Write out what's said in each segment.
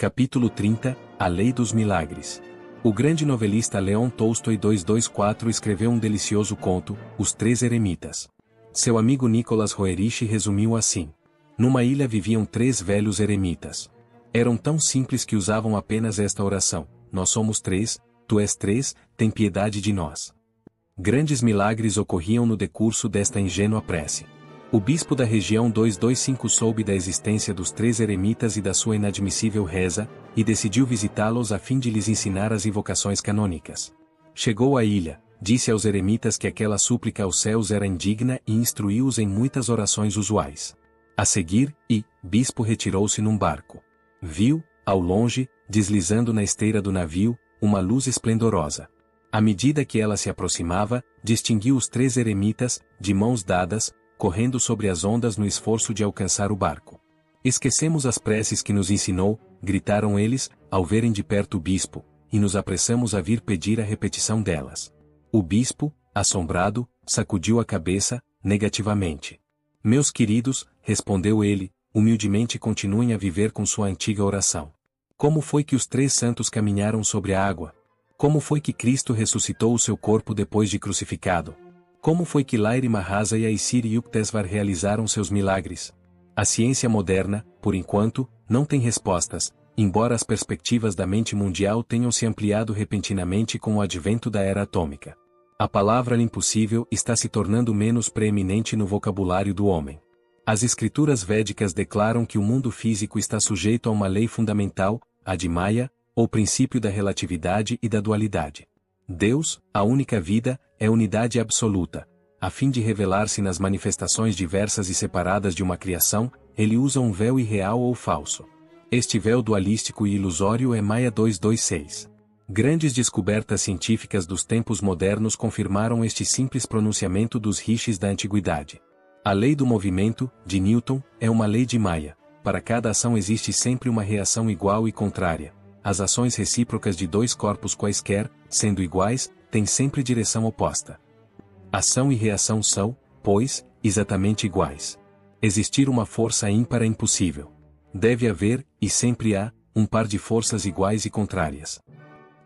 Capítulo 30 – A Lei dos Milagres. O grande novelista Leon Tolstói 224 escreveu um delicioso conto, Os Três Eremitas. Seu amigo Nicholas Roerich resumiu assim. Numa ilha viviam 3 velhos eremitas. Eram tão simples que usavam apenas esta oração: Nós somos 3, tu és 3, tem piedade de nós. Grandes milagres ocorriam no decurso desta ingênua prece. O bispo da região 225 soube da existência dos 3 eremitas e da sua inadmissível reza, e decidiu visitá-los a fim de lhes ensinar as invocações canônicas. Chegou à ilha, disse aos eremitas que aquela súplica aos céus era indigna e instruiu-os em muitas orações usuais. A seguir, bispo retirou-se num barco. Viu, ao longe, deslizando na esteira do navio, uma luz esplendorosa. À medida que ela se aproximava, distinguiu os 3 eremitas, de mãos dadas, correndo sobre as ondas no esforço de alcançar o barco. Esquecemos as preces que nos ensinou, gritaram eles, ao verem de perto o bispo, e nos apressamos a vir pedir a repetição delas. O bispo, assombrado, sacudiu a cabeça, negativamente. Meus queridos, respondeu ele, humildemente continuem a viver com sua antiga oração. Como foi que os 3 santos caminharam sobre a água? Como foi que Cristo ressuscitou o seu corpo depois de crucificado? Como foi que Lairi Mahasa e Aisiri Yuktesvar realizaram seus milagres? A ciência moderna, por enquanto, não tem respostas, embora as perspectivas da mente mundial tenham se ampliado repentinamente com o advento da era atômica. A palavra impossível está se tornando menos preeminente no vocabulário do homem. As escrituras védicas declaram que o mundo físico está sujeito a uma lei fundamental, a de Maya, ou princípio da relatividade e da dualidade. Deus, a única vida, é unidade absoluta. A fim de revelar-se nas manifestações diversas e separadas de uma criação, ele usa um véu irreal ou falso. Este véu dualístico e ilusório é Maya 226. Grandes descobertas científicas dos tempos modernos confirmaram este simples pronunciamento dos rishis da antiguidade. A lei do movimento, de Newton, é uma lei de Maya. Para cada ação existe sempre uma reação igual e contrária. As ações recíprocas de 2 corpos quaisquer, sendo iguais, têm sempre direção oposta. Ação e reação são, pois, exatamente iguais. Existir uma força ímpar é impossível. Deve haver, e sempre há, um par de forças iguais e contrárias.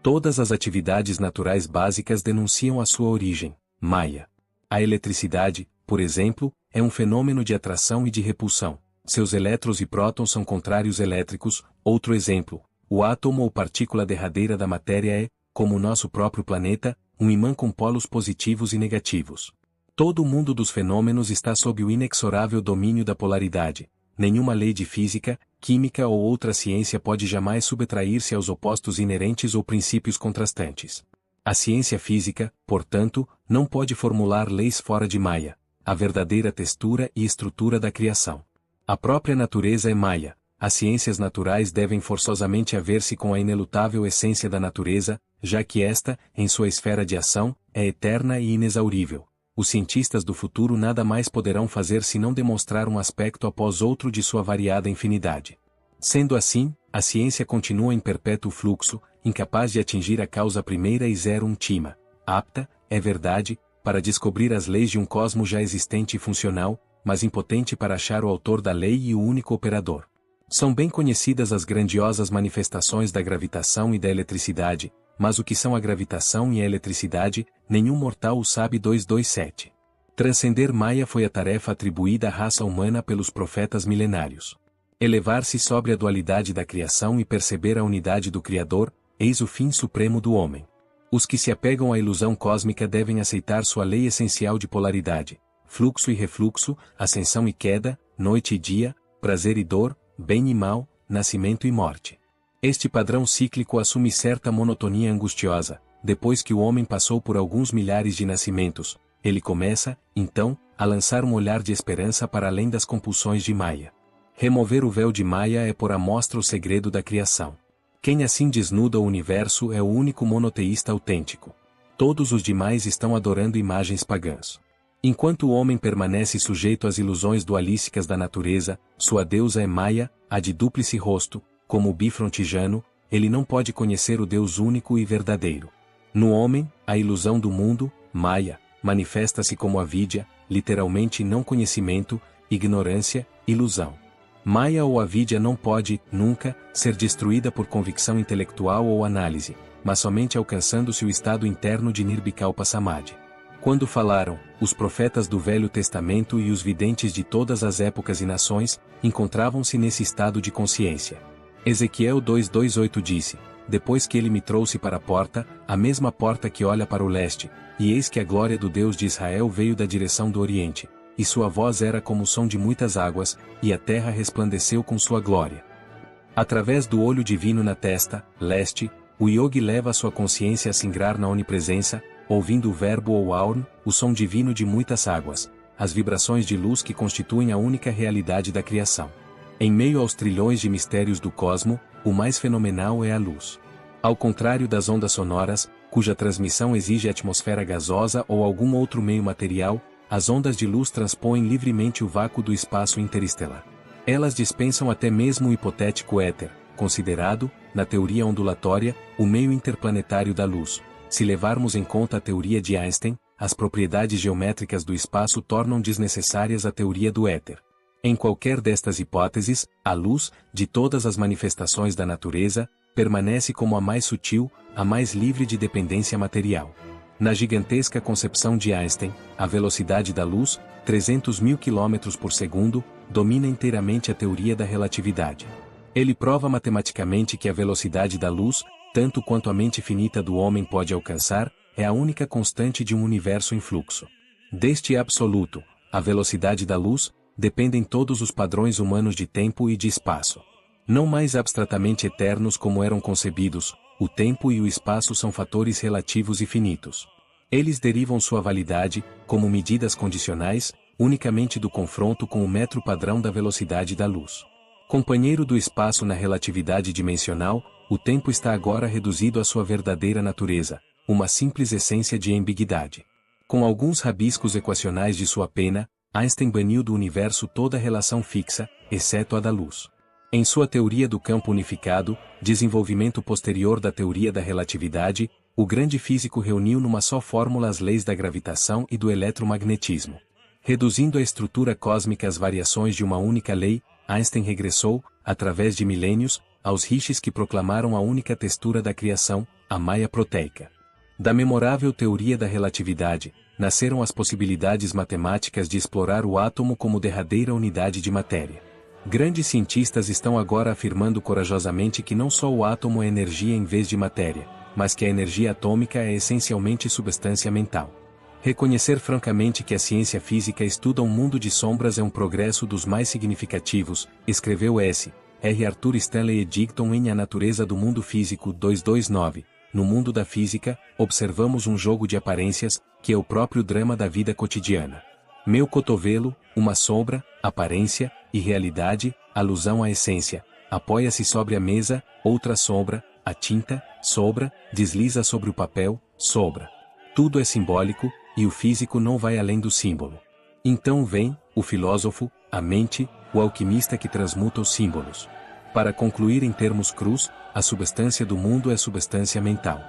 Todas as atividades naturais básicas denunciam a sua origem, Maya. A eletricidade, por exemplo, é um fenômeno de atração e de repulsão. Seus elétrons e prótons são contrários elétricos. Outro exemplo. O átomo ou partícula derradeira da matéria é, como o nosso próprio planeta, um imã com polos positivos e negativos. Todo o mundo dos fenômenos está sob o inexorável domínio da polaridade. Nenhuma lei de física, química ou outra ciência pode jamais subtrair-se aos opostos inerentes ou princípios contrastantes. A ciência física, portanto, não pode formular leis fora de Maya, a verdadeira textura e estrutura da criação. A própria natureza é Maya. As ciências naturais devem forçosamente haver-se com a inelutável essência da natureza, já que esta, em sua esfera de ação, é eterna e inexaurível. Os cientistas do futuro nada mais poderão fazer senão demonstrar um aspecto após outro de sua variada infinidade. Sendo assim, a ciência continua em perpétuo fluxo, incapaz de atingir a causa primeira e zero ultima, apta, é verdade, para descobrir as leis de um cosmo já existente e funcional, mas impotente para achar o autor da lei e o único operador. São bem conhecidas as grandiosas manifestações da gravitação e da eletricidade, mas o que são a gravitação e a eletricidade, nenhum mortal o sabe. 227. Transcender Maya foi a tarefa atribuída à raça humana pelos profetas milenários. Elevar-se sobre a dualidade da criação e perceber a unidade do Criador, eis o fim supremo do homem. Os que se apegam à ilusão cósmica devem aceitar sua lei essencial de polaridade, fluxo e refluxo, ascensão e queda, noite e dia, prazer e dor, bem e mal, nascimento e morte. Este padrão cíclico assume certa monotonia angustiosa. Depois que o homem passou por alguns milhares de nascimentos, ele começa, então, a lançar um olhar de esperança para além das compulsões de Maya. Remover o véu de Maya é pôr à mostra o segredo da criação. Quem assim desnuda o universo é o único monoteísta autêntico. Todos os demais estão adorando imagens pagãs. Enquanto o homem permanece sujeito às ilusões dualísticas da natureza, sua deusa é Maya, a de dúplice rosto, como o bifrontijano, ele não pode conhecer o Deus único e verdadeiro. No homem, a ilusão do mundo, Maya, manifesta-se como avidya, literalmente não conhecimento, ignorância, ilusão. Maya ou avidya não pode, nunca, ser destruída por convicção intelectual ou análise, mas somente alcançando-se o estado interno de Nirvikalpa Samadhi. Quando falaram, os profetas do Velho Testamento e os videntes de todas as épocas e nações, encontravam-se nesse estado de consciência. Ezequiel 2:8 disse, depois que ele me trouxe para a porta, a mesma porta que olha para o leste, e eis que a glória do Deus de Israel veio da direção do oriente, e sua voz era como o som de muitas águas, e a terra resplandeceu com sua glória. Através do olho divino na testa, leste, o yogi leva sua consciência a singrar na onipresença, ouvindo o verbo ou aurn, o som divino de muitas águas, as vibrações de luz que constituem a única realidade da criação. Em meio aos trilhões de mistérios do cosmo, o mais fenomenal é a luz. Ao contrário das ondas sonoras, cuja transmissão exige atmosfera gasosa ou algum outro meio material, as ondas de luz transpõem livremente o vácuo do espaço interestelar. Elas dispensam até mesmo o hipotético éter, considerado, na teoria ondulatória, o meio interplanetário da luz. Se levarmos em conta a teoria de Einstein, as propriedades geométricas do espaço tornam desnecessárias a teoria do éter. Em qualquer destas hipóteses, a luz, de todas as manifestações da natureza, permanece como a mais sutil, a mais livre de dependência material. Na gigantesca concepção de Einstein, a velocidade da luz, 300.000 km por segundo, domina inteiramente a teoria da relatividade. Ele prova matematicamente que a velocidade da luz, tanto quanto a mente finita do homem pode alcançar, é a única constante de um universo em fluxo. Deste absoluto, a velocidade da luz, dependem todos os padrões humanos de tempo e de espaço. Não mais abstratamente eternos como eram concebidos, o tempo e o espaço são fatores relativos e finitos. Eles derivam sua validade, como medidas condicionais, unicamente do confronto com o metro padrão da velocidade da luz. Companheiro do espaço na relatividade dimensional, o tempo está agora reduzido à sua verdadeira natureza, uma simples essência de ambiguidade. Com alguns rabiscos equacionais de sua pena, Einstein baniu do universo toda relação fixa, exceto a da luz. Em sua teoria do campo unificado, desenvolvimento posterior da teoria da relatividade, o grande físico reuniu numa só fórmula as leis da gravitação e do eletromagnetismo. Reduzindo a estrutura cósmica às variações de uma única lei, Einstein regressou, através de milênios, aos rishis que proclamaram a única textura da criação, a Maya proteica. Da memorável teoria da relatividade, nasceram as possibilidades matemáticas de explorar o átomo como derradeira unidade de matéria. Grandes cientistas estão agora afirmando corajosamente que não só o átomo é energia em vez de matéria, mas que a energia atômica é essencialmente substância mental. Reconhecer francamente que a ciência física estuda um mundo de sombras é um progresso dos mais significativos, escreveu S. R. Arthur Stanley Eddington em A Natureza do Mundo Físico 229. No mundo da física, observamos um jogo de aparências, que é o próprio drama da vida cotidiana. Meu cotovelo, uma sombra, aparência, e realidade, alusão à essência, apoia-se sobre a mesa, outra sombra, a tinta, sombra, desliza sobre o papel, sombra. Tudo é simbólico, e o físico não vai além do símbolo. Então vem, o filósofo, a mente, o alquimista que transmuta os símbolos. Para concluir em termos crus, a substância do mundo é substância mental.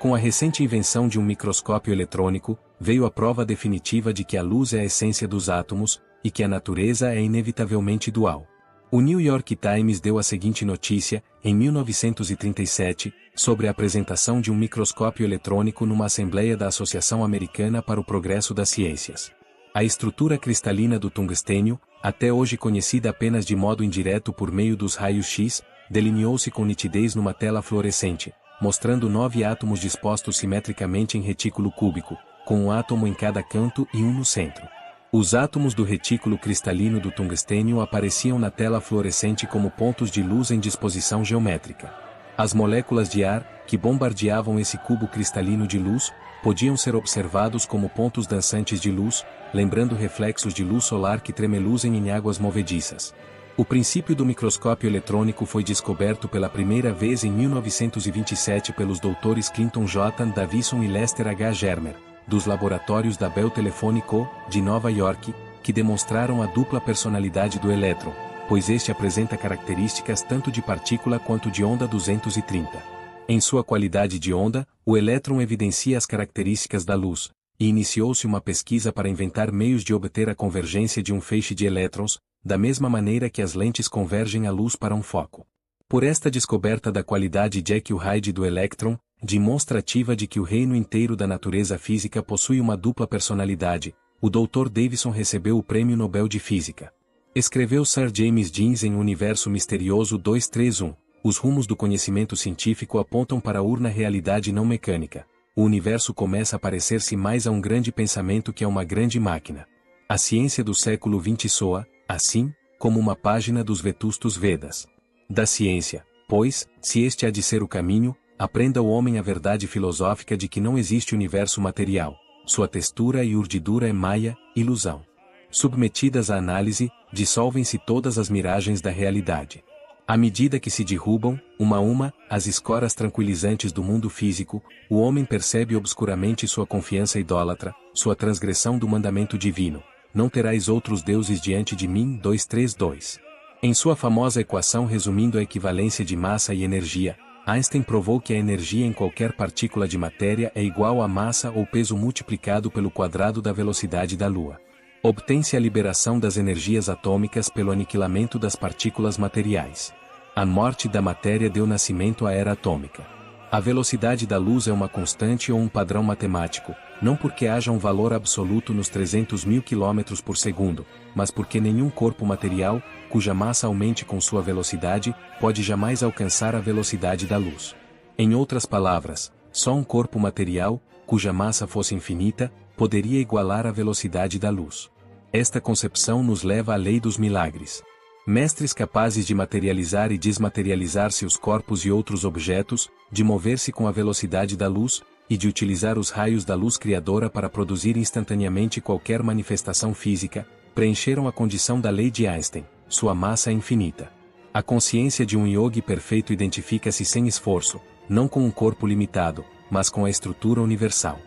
Com a recente invenção de um microscópio eletrônico, veio a prova definitiva de que a luz é a essência dos átomos, e que a natureza é inevitavelmente dual. O New York Times deu a seguinte notícia, em 1937, sobre a apresentação de um microscópio eletrônico numa assembleia da Associação Americana para o Progresso das Ciências. A estrutura cristalina do tungstênio, até hoje conhecida apenas de modo indireto por meio dos raios X, delineou-se com nitidez numa tela fluorescente, mostrando 9 átomos dispostos simetricamente em retículo cúbico, com um átomo em cada canto e um no centro. Os átomos do retículo cristalino do tungstênio apareciam na tela fluorescente como pontos de luz em disposição geométrica. As moléculas de ar, que bombardeavam esse cubo cristalino de luz, podiam ser observados como pontos dançantes de luz, lembrando reflexos de luz solar que tremeluzem em águas movediças. O princípio do microscópio eletrônico foi descoberto pela primeira vez em 1927 pelos doutores Clinton J. Davison e Lester H. Germer, dos laboratórios da Bell Telephone Co., de Nova York, que demonstraram a dupla personalidade do elétron, pois este apresenta características tanto de partícula quanto de onda 230. Em sua qualidade de onda, o elétron evidencia as características da luz, e iniciou-se uma pesquisa para inventar meios de obter a convergência de um feixe de elétrons, da mesma maneira que as lentes convergem a luz para um foco. Por esta descoberta da qualidade Jekyll-Hyde do elétron, demonstrativa de que o reino inteiro da natureza física possui uma dupla personalidade, o Dr. Davison recebeu o Prêmio Nobel de Física. Escreveu Sir James Jeans em Universo Misterioso 231, os rumos do conhecimento científico apontam para a urna realidade não mecânica. O universo começa a parecer-se mais a um grande pensamento que a uma grande máquina. A ciência do século XX soa, assim, como uma página dos Vetustos Vedas. Da ciência, pois, se este há de ser o caminho, aprenda o homem a verdade filosófica de que não existe universo material, sua textura e urdidura é maia, ilusão. Submetidas à análise, dissolvem-se todas as miragens da realidade. À medida que se derrubam, uma a uma, as escoras tranquilizantes do mundo físico, o homem percebe obscuramente sua confiança idólatra, sua transgressão do mandamento divino. Não terás outros deuses diante de mim. 232. Em sua famosa equação resumindo a equivalência de massa e energia, Einstein provou que a energia em qualquer partícula de matéria é igual à massa ou peso multiplicado pelo quadrado da velocidade da Lua. Obtém-se a liberação das energias atômicas pelo aniquilamento das partículas materiais. A morte da matéria deu nascimento à era atômica. A velocidade da luz é uma constante ou um padrão matemático, não porque haja um valor absoluto nos 300.000 km por segundo, mas porque nenhum corpo material, cuja massa aumente com sua velocidade, pode jamais alcançar a velocidade da luz. Em outras palavras, só um corpo material, cuja massa fosse infinita, poderia igualar a velocidade da luz. Esta concepção nos leva à lei dos milagres. Mestres capazes de materializar e desmaterializar seus corpos e outros objetos, de mover-se com a velocidade da luz, e de utilizar os raios da luz criadora para produzir instantaneamente qualquer manifestação física, preencheram a condição da lei de Einstein, sua massa é infinita. A consciência de um yogi perfeito identifica-se sem esforço, não com um corpo limitado, mas com a estrutura universal.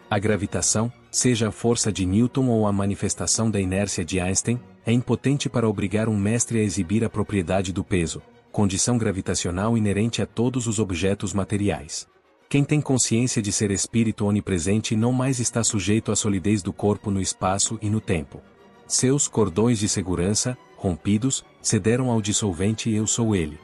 A gravitação, seja a força de Newton ou a manifestação da inércia de Einstein, é impotente para obrigar um mestre a exibir a propriedade do peso, condição gravitacional inerente a todos os objetos materiais. Quem tem consciência de ser espírito onipresente não mais está sujeito à solidez do corpo no espaço e no tempo. Seus cordões de segurança, rompidos, cederam ao dissolvente eu sou ele.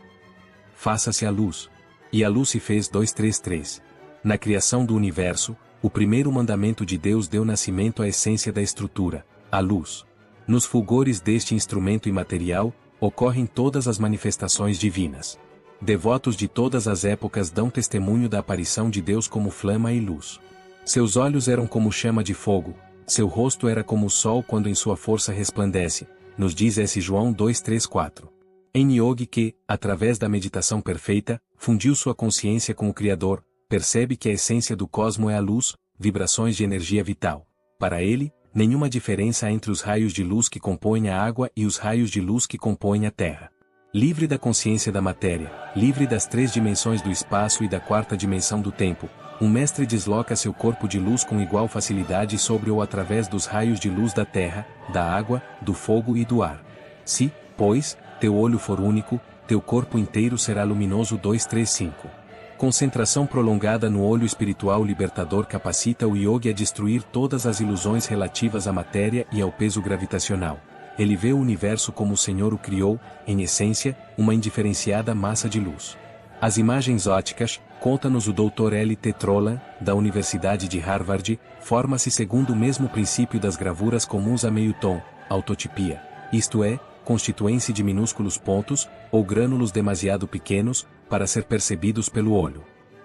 Faça-se a luz. E a luz se fez. 233. Na criação do universo, o primeiro mandamento de Deus deu nascimento à essência da estrutura, a luz. Nos fulgores deste instrumento imaterial, ocorrem todas as manifestações divinas. Devotos de todas as épocas dão testemunho da aparição de Deus como flama e luz. Seus olhos eram como chama de fogo, seu rosto era como o sol quando em sua força resplandece, nos diz S. João 2:3-4. Em yogi que, através da meditação perfeita, fundiu sua consciência com o Criador, percebe que a essência do cosmo é a luz, vibrações de energia vital. Para ele, nenhuma diferença há entre os raios de luz que compõem a água e os raios de luz que compõem a terra. Livre da consciência da matéria, livre das 3 dimensões do espaço e da 4ª dimensão do tempo, um mestre desloca seu corpo de luz com igual facilidade sobre ou através dos raios de luz da terra, da água, do fogo e do ar. Se, pois, teu olho for único, teu corpo inteiro será luminoso. 235. Concentração prolongada no olho espiritual libertador capacita o yogi a destruir todas as ilusões relativas à matéria e ao peso gravitacional. Ele vê o universo como o Senhor o criou, em essência, uma indiferenciada massa de luz. As imagens ópticas, conta-nos o Dr. L. T. Trollan, da Universidade de Harvard, forma-se segundo o mesmo princípio das gravuras comuns a meio tom, autotipia, isto é, constituem-se de minúsculos pontos, ou grânulos demasiado pequenos, para ser percebidos pelo olho.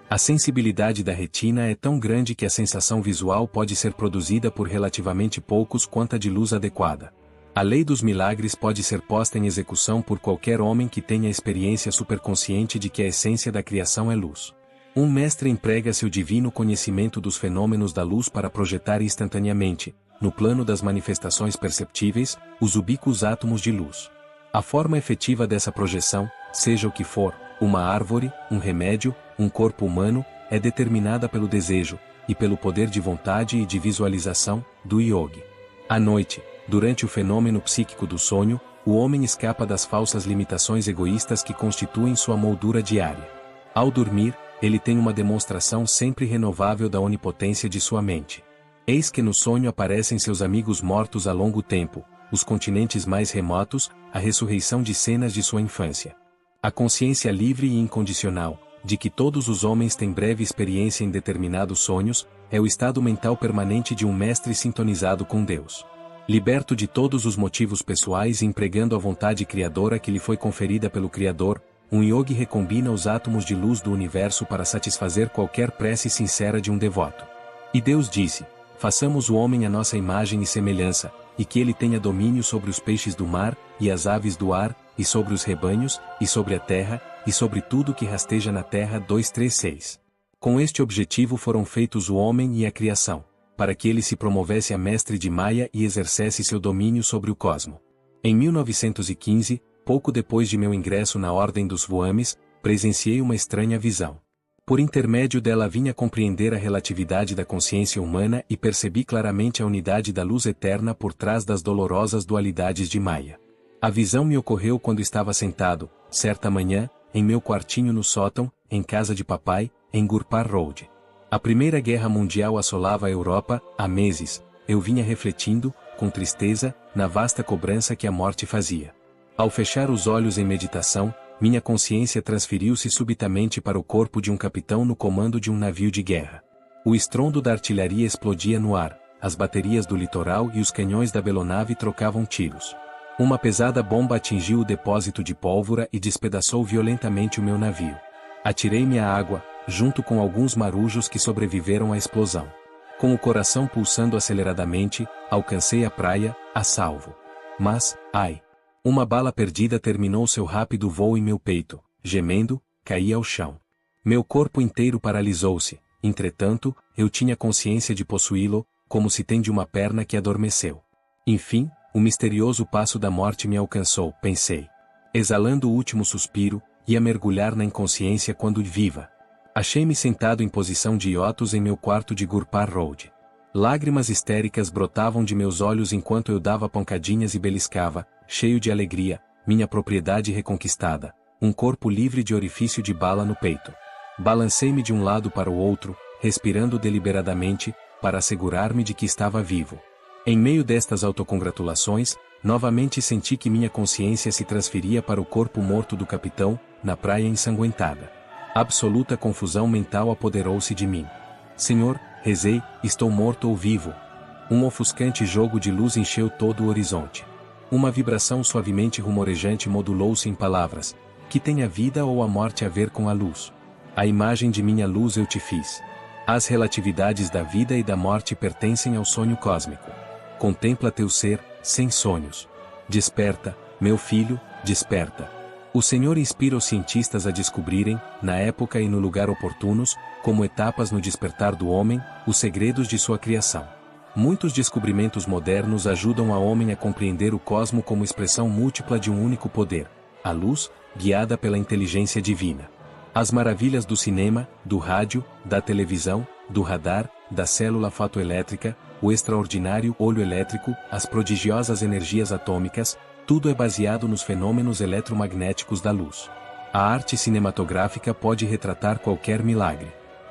A sensibilidade da retina é tão grande que a sensação visual pode ser produzida por relativamente poucos quanta de luz adequada. A lei dos milagres pode ser posta em execução por qualquer homem que tenha experiência superconsciente de que a essência da criação é luz. Um mestre emprega seu divino conhecimento dos fenômenos da luz para projetar instantaneamente, no plano das manifestações perceptíveis, os ubíquos átomos de luz. A forma efetiva dessa projeção, seja o que for, uma árvore, um remédio, um corpo humano, é determinada pelo desejo, e pelo poder de vontade e de visualização, do yogi. À noite, durante o fenômeno psíquico do sonho, o homem escapa das falsas limitações egoístas que constituem sua moldura diária. Ao dormir, ele tem uma demonstração sempre renovável da onipotência de sua mente. Eis que no sonho aparecem seus amigos mortos há longo tempo, os continentes mais remotos, a ressurreição de cenas de sua infância. A consciência livre e incondicional, de que todos os homens têm breve experiência em determinados sonhos, é o estado mental permanente de um mestre sintonizado com Deus. Liberto de todos os motivos pessoais e empregando a vontade criadora que lhe foi conferida pelo Criador, um yogi recombina os átomos de luz do universo para satisfazer qualquer prece sincera de um devoto. E Deus disse: façamos o homem à nossa imagem e semelhança, e que ele tenha domínio sobre os peixes do mar, e as aves do ar, e sobre os rebanhos, e sobre a terra, e sobre tudo que rasteja na terra. 2:3-6. Com este objetivo foram feitos o homem e a criação, para que ele se promovesse a mestre de Maya e exercesse seu domínio sobre o cosmo. Em 1915, pouco depois de meu ingresso na Ordem dos Voames, presenciei uma estranha visão. Por intermédio dela vim a compreender a relatividade da consciência humana e percebi claramente a unidade da luz eterna por trás das dolorosas dualidades de Maya. A visão me ocorreu quando estava sentado, certa manhã, em meu quartinho no sótão, em casa de papai, em Gurpar Road. A Primeira Guerra Mundial assolava a Europa, há meses, eu vinha refletindo, com tristeza, na vasta cobrança que a morte fazia. Ao fechar os olhos em meditação, minha consciência transferiu-se subitamente para o corpo de um capitão no comando de um navio de guerra. O estrondo da artilharia explodia no ar, as baterias do litoral e os canhões da belonave trocavam tiros. Uma pesada bomba atingiu o depósito de pólvora e despedaçou violentamente o meu navio. Atirei-me à água, junto com alguns marujos que sobreviveram à explosão. Com o coração pulsando aceleradamente, alcancei a praia, a salvo. Mas, ai! Uma bala perdida terminou seu rápido voo em meu peito, gemendo, caí ao chão. Meu corpo inteiro paralisou-se, entretanto, eu tinha consciência de possuí-lo, como se tem de uma perna que adormeceu. Enfim, o misterioso passo da morte me alcançou, pensei. Exalando o último suspiro, ia mergulhar na inconsciência quando viva. Achei-me sentado em posição de hiatus em meu quarto de Gurpar Road. Lágrimas histéricas brotavam de meus olhos enquanto eu dava pancadinhas e beliscava, cheio de alegria, minha propriedade reconquistada, um corpo livre de orifício de bala no peito. Balancei-me de um lado para o outro, respirando deliberadamente, para assegurar-me de que estava vivo. Em meio destas autocongratulações, novamente senti que minha consciência se transferia para o corpo morto do capitão, na praia ensanguentada. Absoluta confusão mental apoderou-se de mim. Senhor, rezei, estou morto ou vivo? Um ofuscante jogo de luz encheu todo o horizonte. Uma vibração suavemente rumorejante modulou-se em palavras: que tem a vida ou a morte a ver com a luz? A imagem de minha luz eu te fiz. As relatividades da vida e da morte pertencem ao sonho cósmico. Contempla teu ser, sem sonhos. Desperta, meu filho, desperta. O Senhor inspira os cientistas a descobrirem, na época e no lugar oportunos, como etapas no despertar do homem, os segredos de sua criação. Muitos descobrimentos modernos ajudam ao homem a compreender o cosmo como expressão múltipla de um único poder, a luz, guiada pela inteligência divina. As maravilhas do cinema, do rádio, da televisão, do radar, da célula fotoelétrica, o extraordinário olho elétrico, as prodigiosas energias atômicas, tudo é baseado nos fenômenos eletromagnéticos da luz. A arte cinematográfica pode retratar qualquer milagre.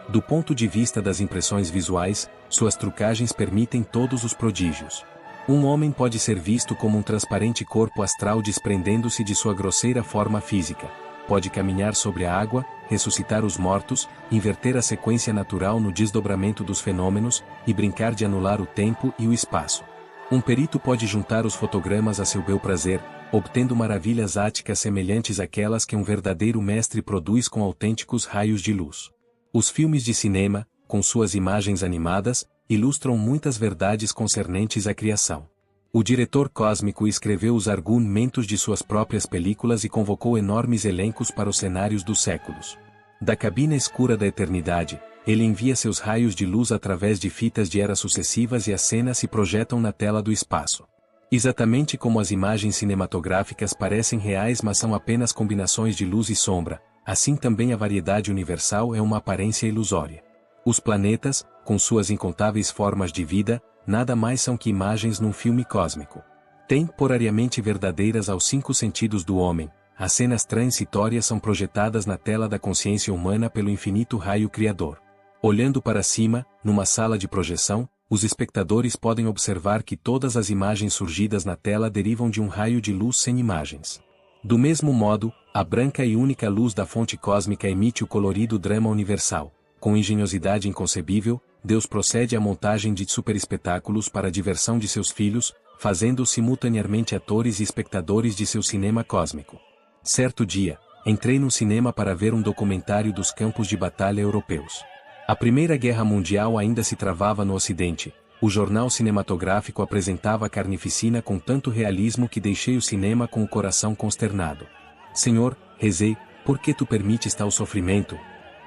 Do ponto de vista das impressões visuais, suas trucagens permitem todos os prodígios. Um homem pode ser visto como um transparente corpo astral desprendendo-se de sua grosseira forma física. Pode caminhar sobre a água, ressuscitar os mortos, inverter a sequência natural no desdobramento dos fenômenos, e brincar de anular o tempo e o espaço. Um perito pode juntar os fotogramas a seu bel prazer, obtendo maravilhas áticas semelhantes àquelas que um verdadeiro mestre produz com autênticos raios de luz. Os filmes de cinema, com suas imagens animadas, ilustram muitas verdades concernentes à criação. O diretor cósmico escreveu os argumentos de suas próprias películas e convocou enormes elencos para os cenários dos séculos. Da cabina escura da eternidade, ele envia seus raios de luz através de fitas de eras sucessivas e as cenas se projetam na tela do espaço. Exatamente como as imagens cinematográficas parecem reais mas são apenas combinações de luz e sombra, assim também a variedade universal é uma aparência ilusória. Os planetas, com suas incontáveis formas de vida, nada mais são que imagens num filme cósmico. Temporariamente verdadeiras aos 5 sentidos do homem, as cenas transitórias são projetadas na tela da consciência humana pelo infinito raio criador. Olhando para cima, numa sala de projeção, os espectadores podem observar que todas as imagens surgidas na tela derivam de um raio de luz sem imagens. Do mesmo modo, a branca e única luz da fonte cósmica emite o colorido drama universal. Com engenhosidade inconcebível, Deus procede à montagem de superespetáculos para a diversão de seus filhos, fazendo-os simultaneamente atores e espectadores de seu cinema cósmico. Certo dia, entrei no cinema para ver um documentário dos campos de batalha europeus. A Primeira Guerra Mundial ainda se travava no Ocidente. O jornal cinematográfico apresentava a carnificina com tanto realismo que deixei o cinema com o coração consternado. Senhor, rezei, por que tu permites tal sofrimento?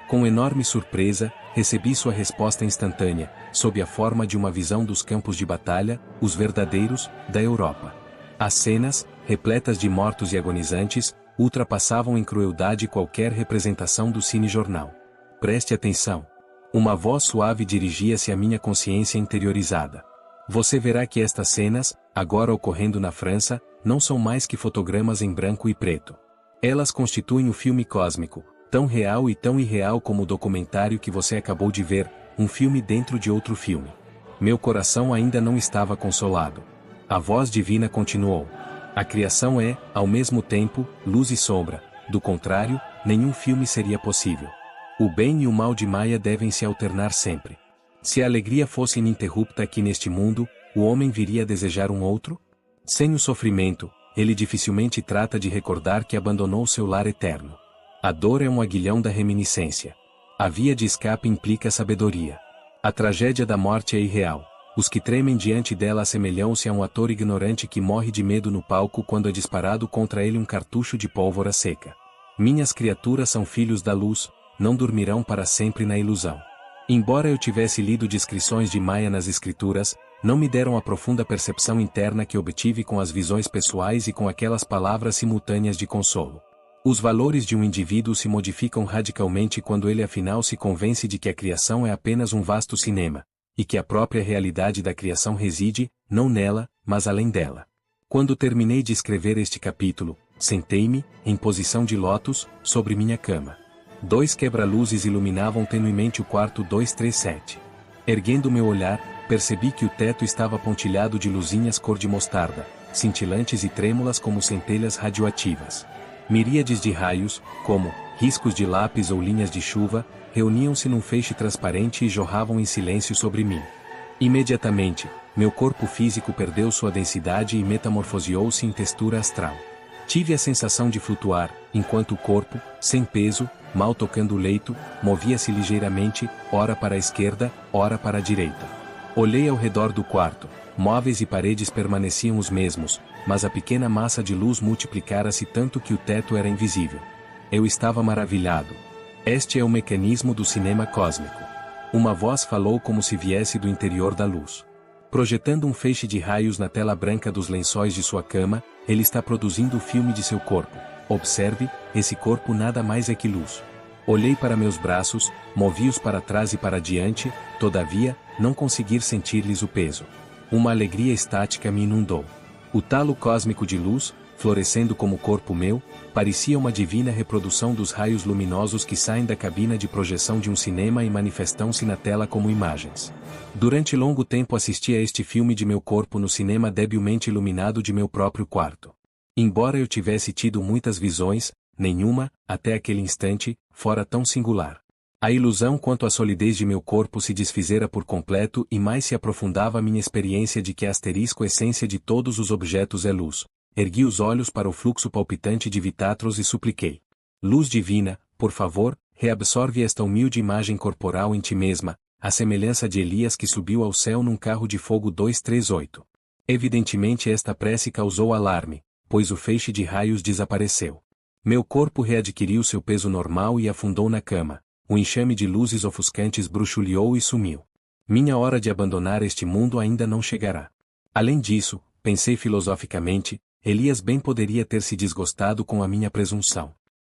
Com enorme surpresa, recebi sua resposta instantânea, sob a forma de uma visão dos campos de batalha, os verdadeiros, da Europa. As cenas, repletas de mortos e agonizantes, ultrapassavam em crueldade qualquer representação do cinejornal. Preste atenção. Uma voz suave dirigia-se à minha consciência interiorizada. Você verá que estas cenas, agora ocorrendo na França, não são mais que fotogramas em branco e preto. Elas constituem o filme cósmico, tão real e tão irreal como o documentário que você acabou de ver, um filme dentro de outro filme. Meu coração ainda não estava consolado. A voz divina continuou. A criação é, ao mesmo tempo, luz e sombra, do contrário, nenhum filme seria possível. O bem e o mal de Maia devem se alternar sempre. Se a alegria fosse ininterrupta aqui neste mundo, o homem viria a desejar um outro? Sem o sofrimento, ele dificilmente trata de recordar que abandonou seu lar eterno. A dor é um aguilhão da reminiscência. A via de escape implica sabedoria. A tragédia da morte é irreal. Os que tremem diante dela assemelham-se a um ator ignorante que morre de medo no palco quando é disparado contra ele um cartucho de pólvora seca. Minhas criaturas são filhos da luz, não dormirão para sempre na ilusão. Embora eu tivesse lido descrições de Maia nas escrituras, não me deram a profunda percepção interna que obtive com as visões pessoais e com aquelas palavras simultâneas de consolo. Os valores de um indivíduo se modificam radicalmente quando ele afinal se convence de que a criação é apenas um vasto cinema, e que a própria realidade da criação reside, não nela, mas além dela. Quando terminei de escrever este capítulo, sentei-me, em posição de lótus, sobre minha cama. 2 quebra-luzes iluminavam tenuemente o quarto 237. Erguendo meu olhar, percebi que o teto estava pontilhado de luzinhas cor de mostarda, cintilantes e trêmulas como centelhas radioativas. Miríades de raios, como riscos de lápis ou linhas de chuva, reuniam-se num feixe transparente e jorravam em silêncio sobre mim. Imediatamente, meu corpo físico perdeu sua densidade e metamorfoseou-se em textura astral. Tive a sensação de flutuar, enquanto o corpo, sem peso, mal tocando o leito, movia-se ligeiramente, ora para a esquerda, ora para a direita. Olhei ao redor do quarto. Móveis e paredes permaneciam os mesmos, mas a pequena massa de luz multiplicara-se tanto que o teto era invisível. Eu estava maravilhado. Este é o mecanismo do cinema cósmico. Uma voz falou como se viesse do interior da luz. Projetando um feixe de raios na tela branca dos lençóis de sua cama, ele está produzindo o filme de seu corpo. Observe, esse corpo nada mais é que luz. Olhei para meus braços, movi-os para trás e para diante, todavia, não consegui sentir-lhes o peso. Uma alegria estática me inundou. O talo cósmico de luz, florescendo como corpo meu, parecia uma divina reprodução dos raios luminosos que saem da cabina de projeção de um cinema e manifestam-se na tela como imagens. Durante longo tempo assisti a este filme de meu corpo no cinema debilmente iluminado de meu próprio quarto. Embora eu tivesse tido muitas visões, nenhuma, até aquele instante, fora tão singular. A ilusão quanto à solidez de meu corpo se desfizera por completo e mais se aprofundava a minha experiência de que a asterisco essência de todos os objetos é luz. Ergui os olhos para o fluxo palpitante de Vitatros e supliquei. Luz divina, por favor, reabsorve esta humilde imagem corporal em ti mesma, à semelhança de Elias que subiu ao céu num carro de fogo 238. Evidentemente esta prece causou alarme, pois o feixe de raios desapareceu. Meu corpo readquiriu seu peso normal e afundou na cama. O enxame de luzes ofuscantes bruxuleou e sumiu. Minha hora de abandonar este mundo ainda não chegará. Além disso, pensei filosoficamente, Elias bem poderia ter se desgostado com a minha presunção.